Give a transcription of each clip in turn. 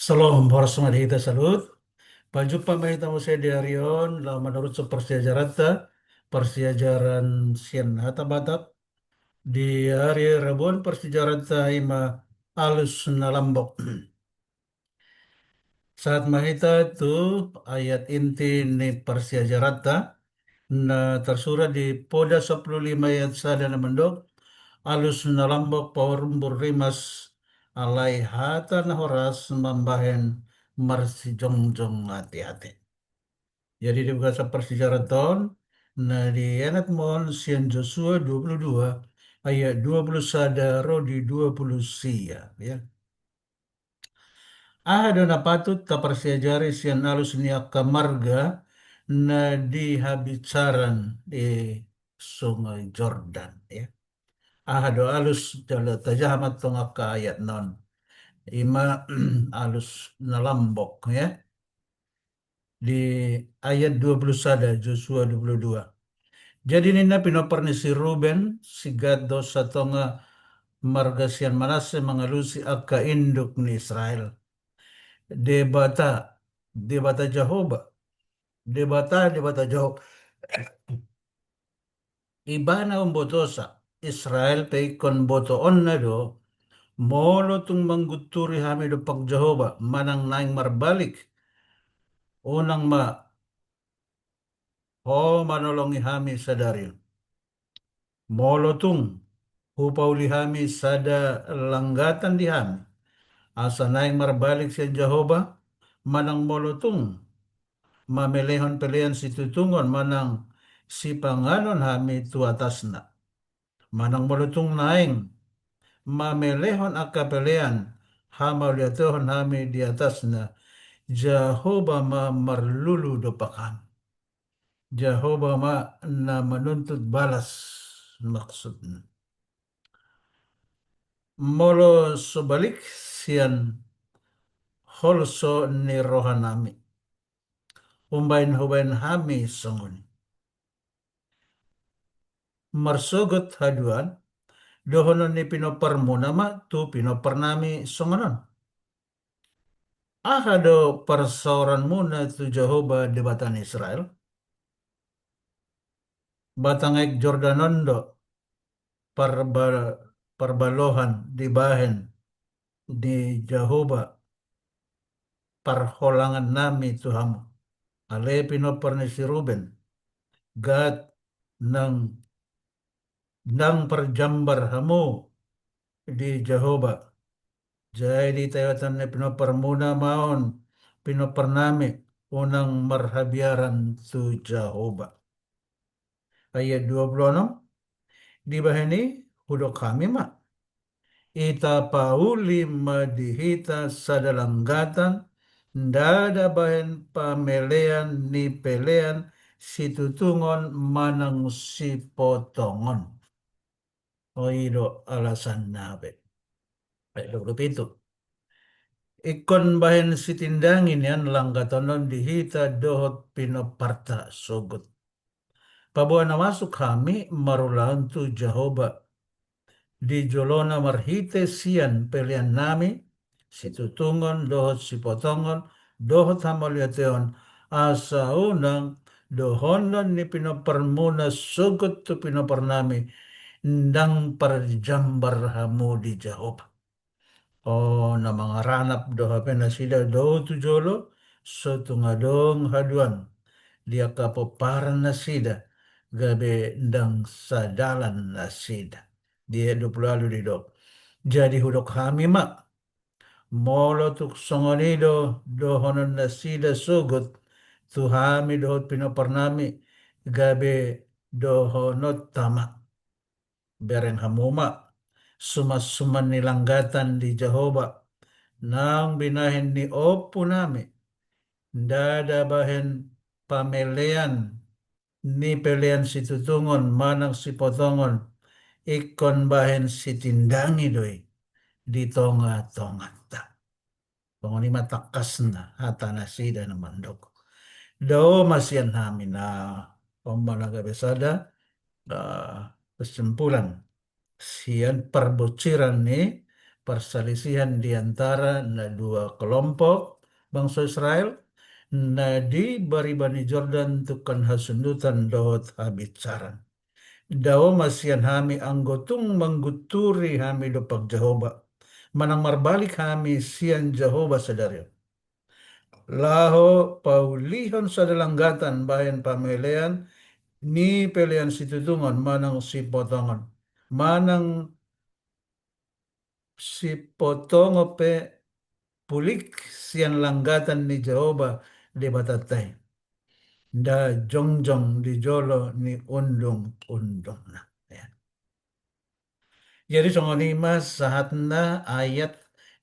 Salam Horasmadi Salut. Pagjumpa mahita mo sa diaryon, la menurut persejarah ta, persejaran sian hata batak, di hari Rabuan persejarah ta ima alus nalambok. Saat mahita itu ayat inti ni persejarah ta, na tersurat di Poda 15 ayat sada na mendok, alus nalambok paurumbur rimas alai hata na horas mambahen marsi jongjong hati-hati. Jadi di bahasa persejarah tahun, nah di Enak Mon Sian Joshua 22 ayat 21 Rodi 20 sia ya. Dona patut ta persejari sian alus niaka marga na di habicaran di Sungai Jordan ya. Do alus jala tajahamat tongaka ayat non. Ima alus nalambok ya. Di ayat 21 Joshua 22. Jadi nina pinoperni si Ruben, si Gad dosa tonga margasian Manase mengalusi aka induk ni Israel. Debata, debata Jehovah, debata Jehovah. Ibana umbotosa, Israel peikon boto onna do, molo tung mangguturi hamido pag Jehovah, manang naing marbalik, unang manolongi hami sadari. Molo tung, hupauli hami sada langgatan di hami. Asa naing marbalik sa Jehovah, manang molotung, mamelehon pelean si tutungon, manang si panganon hami tu atasna. Manang molotung naing, mamelehon akapelean, hamal yatohon hami di atasna. Jehovah ma marlulu dopakan. Jehovah ma na menuntut balas maksudnya. Molo sebalik sian holso ni rohanami. Umbain-hubain hami songoni. Marsogot haduan, dohonon ni pinoparmunama tu pinopernami songonon. Do persauran muna tu Jehovah di batan Israel. Batangek Jordanondo parba, parbalohan di bahen di Jehovah parholangan nami Tuhamu. Ale pinoperni si Ruben. Gad nang perjambar hamu di Jehovah. Jadi tayatan ni pinopermuna maon pinopernami unang marhabiaran tu Jehovah. Ayat 26 di bahani hudok kami mak. Ita pauli madihita sadalanggatan ndada bahen pamelean ni pelean situtungon manang si potongon. Oido alasan nabe. Ayat 27. Ikon bahen sitindangin yan langgatonon dihita dohot pinoparta sogot. Pabuan na masuk kami marulaan tu Jehovah. Di jolona marhite sian pelian nami, situtungon dohot sipotongon, dohot hamaliateon, asa unang dohonan ni pinopermuna sogot tu pinopernami, ndang parjambar hamu di Jehovah. Oh, na mga ranap do hapen na sila do tu jolo, so tungadong haduan. Dia kapoparan na sida, gabe ndang sadalan na sida. Dia 20 lalu di do. Jadi hudok kami mak, molo tuk songonido dohonon na sida sugut, tu hami dohot pinoparnami, gabe dohonot tamak. Bereng hamuma, sumas-suman nilanggatan di Jehovah, nang binahin ni opo nami, dada bahen pamelean, ni pelean situtungon, manang si potongon, ikon bahen sitindangi doi, di tonga-tonga ta. Pangoni matakas na, hata na sida na mandok. Dao masian namin na pambalaga besada, kesimpulan sian perbociran ni perselisihan di antara dua kelompok bangsa Israel. Di bari Bani Jordan tukan hasundutan dohot habitsaran. Dawa masian hami anggotung mengguturi hami dopak Jehovah. Manang marbalik hami sian Jehovah sadario. Laho paulihon sadalanggatan bayan pamelean ni pelian situtungan manang si potongan. Manang si potongo pe pulik sian langgatan ni Jehovah di batatay. Da jongjong di jolo ni undung-undung na. Ya. Jadi songonima sahatna ayat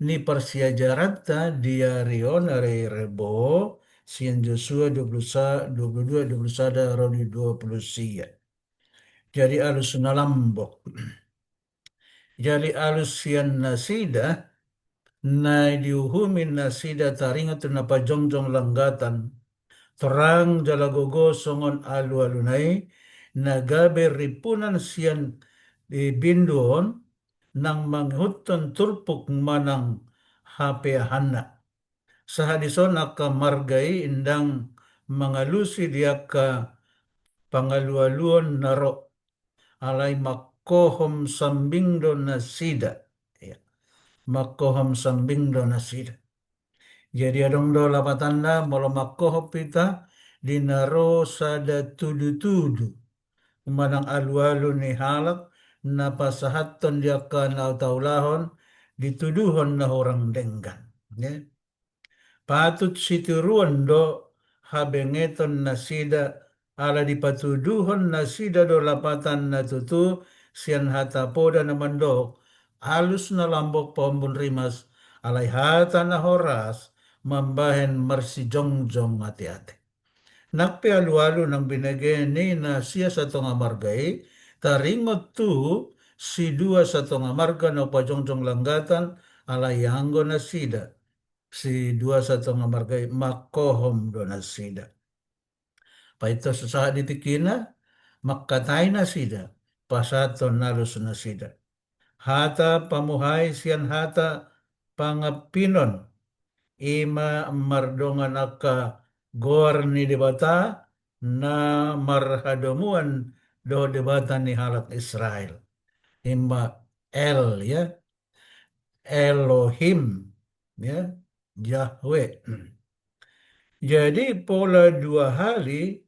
ni persiajarata diario nare rebo sian Joshua 22 21 rodi 20 sia. Jadi alus nalambok. Jadi alus sian nasida na diuhumin nasida taringat na pajongjong langgatan terang jalagogo songon alu-alunai nagabe ripunan sian di binduon nang manghuton turpuk manang hape hana. Sahadison aka margai indang mangalusi dia ka pangalu-aluon naro alai makohom sambingdo nasida. Ya, makohom sambingdo nasida. Jadi adong do lapatanda molo makohop pita dinaro sada tudu-tudu. Manang alu-alu ni halak na pasahaton dia ka na taulahon dituduhon na orang denggan. Ya. Patut situruan do habengeton nasida ala dipatuduhon nasida do lapatan na tutu sian hata poda na mandok alus na lambok pombun rimas alai hata na horas mambahen marsijongjong ati-ati. Nakpe alu-alu ng binigay ni na siya sa tong amargay, taringot tu si dua sa tong amarga no pajongjong langgatan alayanggo na sida. Si dua sa tong amargay makohom do na sida. Paito sa ditikina, makatay na sida. Pasaton nalus na sida. Hata pamuhay siyan hata pangapinon ima mardongan aka goar ni debata na marhadomuan do debata ni halak Israel. Ima El ya, Elohim ya, Yahweh. Jadi pola dua hari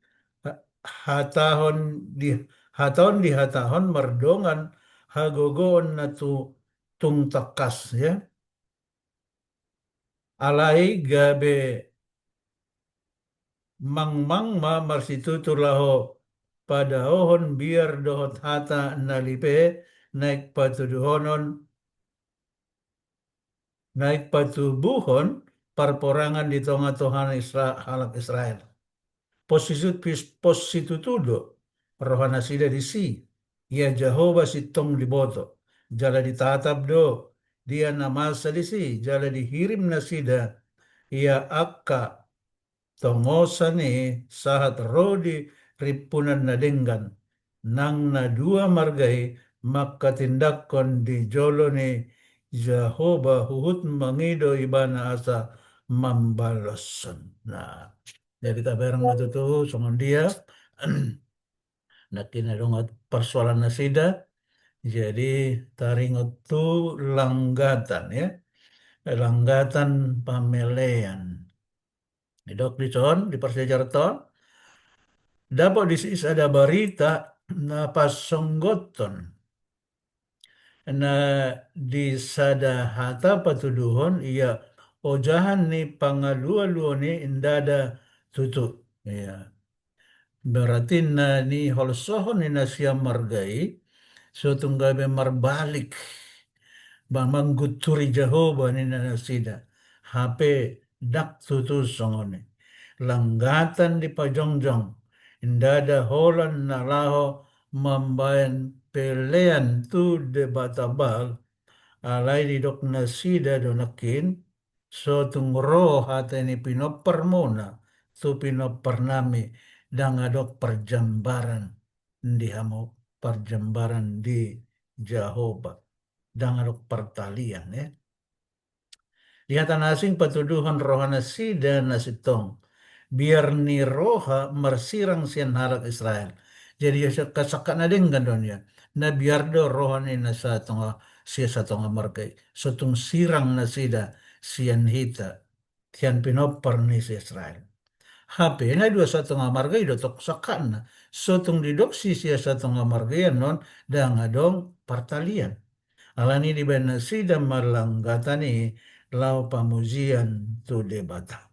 hatahon di hatahon mardongan hagogon na tu tung takas ya. Alai gabe mang ma marsitutur laho pada ohon biar dohot hata nalipe naik patuduhonon naik patubuhon parporangan di tonga-tongan halak Israel. Positutudo rohana sida di si ya Jehovah sitong liboto jala ditatap do dia namasa di si jala dihirim na sida ya akka tongosani sahat rodi ripunan na denggan nang na dua margai makatindakon di jolo ni Jehovah huhut mangido ibana asa mambaloson. Nah, jadi taberang matutu songon dia nakina dongat persoalan nasida jadi taringot tu langgatan ya langgatan pamelean. Dok dicon di persejarah dapat disis ada berita na pasonggoton na di sada hata patuduhon ia ojahan ni pangalua-lua ni indada tutu ya berarti na ni holsohon ni nasia margai so tunggabe marbalik mangguturi Jehovah ni nasida HP dak tutu songone langgatan di pajongjong indada holan na laho mambayan pelean tu de batabal alai di dok nasida donakin so tungro hateni pinopermona tu pinopernami dangadok perjambaran di hamo perjambaran di Jehovah dangaluk pertalian ya. Lihatan asing patuduhan rohana sida nasitong. Biar ni roha mersirang sian halak Israel. Jadi ya kasakan na din gandon ya. Na biar do rohani na sa tonga siya sa tonga markay. Sotong sirang na sida sian hita. Tiyan pinopar ni si Israel. HP na dua sa tonga markay do tok sakan na. Sotong didoksi siya sa tonga markay non dangadong partalian. Alani di bana sida marlanggatani lau pamuzian tu debata.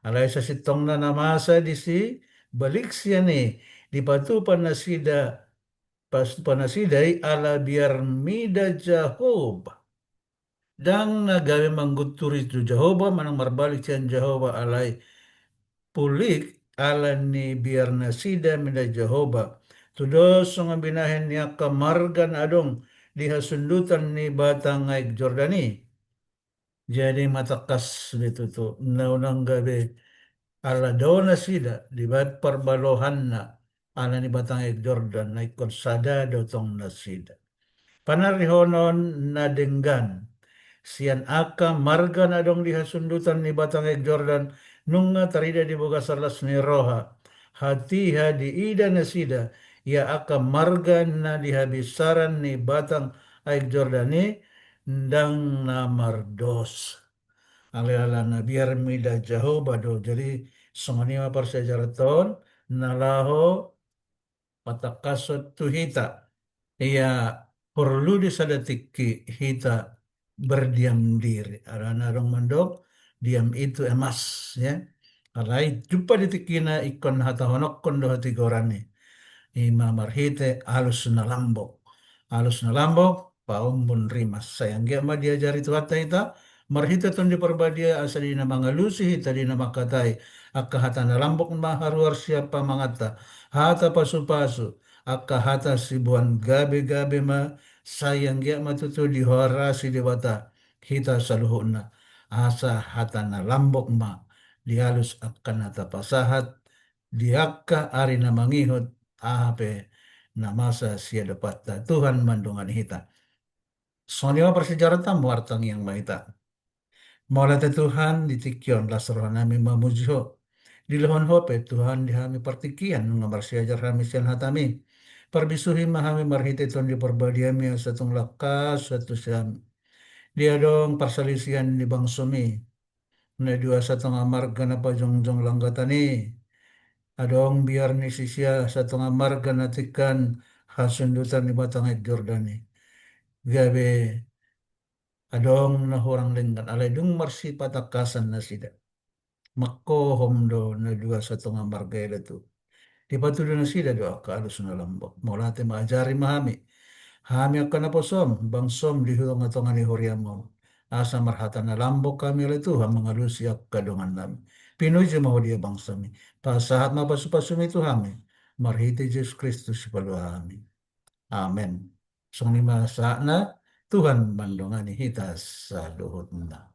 Alay sa sitong na namasa di si balik siya ni di patupan na sida pas panasiday ala biar mida Jahob. Dang nagawe mangguturi tu Jahoba manang marbalik siya Jahoba alay pulik ala ni biar nasida mida Jahoba. Tudos nga binahin niya kamargan adong dihasundutan ni batang ngaik Jordani. Jadi matakas dito to. Naunang gabi ala daw na sila, di ba parbalohan na ala ni Batang Jordan na ikonsada daw tong na sila. Panarihonon na denggan, siyan aka marga na dong dihasundutan ni Batang Jordan nung nga tarida di bugasarlas ni Roha. Hatiha di ida na sida, ya aka marga na dihabisaran ni Batang Jordan ni ndang na mardos. Ale-ala na biar mida jauh bado. Jadi songanima persejaraton nalaho patakasot tu hita. Ia perlu disadetiki hita berdiam diri. Arana rong mandok diam itu emas ya. Alai jumpa ditikina ikon hata honok kondo hati gorani. Ima marhite alus na lambok paumbun rimas sayang gia ma diajari tu hata ita marhite ton di perbadia asa di nama ngalusi hita di nama katai akka hata na lambok maharuar siapa mangata hata pasu-pasu akka hata sibuan gabe-gabe ma sayang gia ma tutu dihorasi di bata hita saluhuna asa hata na lambok ma dihalus akan hata pasahat diakka ari na mangihot ape na masa siya dapat Tuhan mandungan hita. Soalnya persejarah tamu artang yang mahita. Maulah Tuhan ditikyon lasroh nami mamujo. Di lohon hope Tuhan dihami partikian ngamar siajar kami sian hatami. Perbisuhi mahami marhite ton di perbadiami satong lakas satu siam. Dia dong perselisihan di bang sumi. Na dua satong amar ganapa jongjong langgatani. Adong biar ni sisia satong amar ganatikan hasundutan di batang Jordani. Gabe adong na horang lenggan alay dung marsi patakasan na sida. Makohom do na dua satong amar gaya tu. Di patuloy na sida do akalus na lambok. Maulate maajari mahami. Hami akan na posom, bangsom di hulong atongan ni Horiamo. Asa marhata na lambok kami alay tu, hamangalusi ak kadungan nami. Pinoy si mahudia bangsami. Pasahat mapasupasumi itu hami. Marhiti Yesus Kristus si paluhami. Amen. Song lima saat na Tuhan mandongani hita sa luhut na.